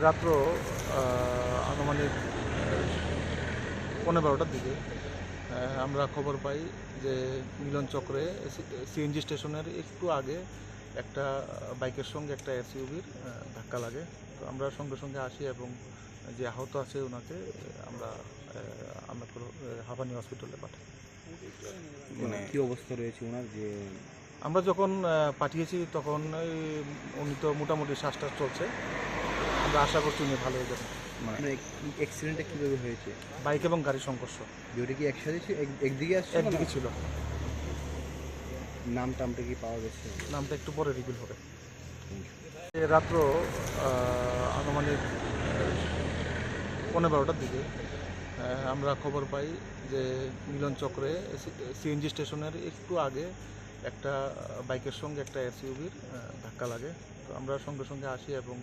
রাত্র আনুমানিক 11:15টার দিকে আমরা খবর পাই যে মিলন চক্রে সিএনজি স্টেশনের একটু আগে একটা বাইকের সঙ্গে একটা এসইউভির ধাক্কা লাগে। তো আমরা সঙ্গে সঙ্গে আসি এবং যে আহত আছে ওনাকে আমরা হাঁপানি হসপিটালে পাঠাই। মানে কি অবস্থা রয়েছে ওনার? যে আমরা যখন পাঠিয়েছি তখন উনি তো মোটামুটি শ্বাস-টাস চলছে। আমরা আশা করছি উনি ভালো হয়ে যাবেন। মানে অ্যাক্সিডেন্টটা কীভাবে হয়েছে? বাইক এবং গাড়ির সংঘর্ষ। দুটো কি একসাথে একদিকে আসছে? একদিকে ছিল। টামটা কি পাওয়া গেছে? নামটা একটু পরে রিভিল হবে। রাত্র আনুমানিক 11:15টার দিকে আমরা খবর পাই যে মিলন চক্রে সিএনজি স্টেশনের একটু আগে একটা বাইকের সঙ্গে একটা এসইউভির ধাক্কা লাগে। তো আমরা সঙ্গে সঙ্গে আসি এবং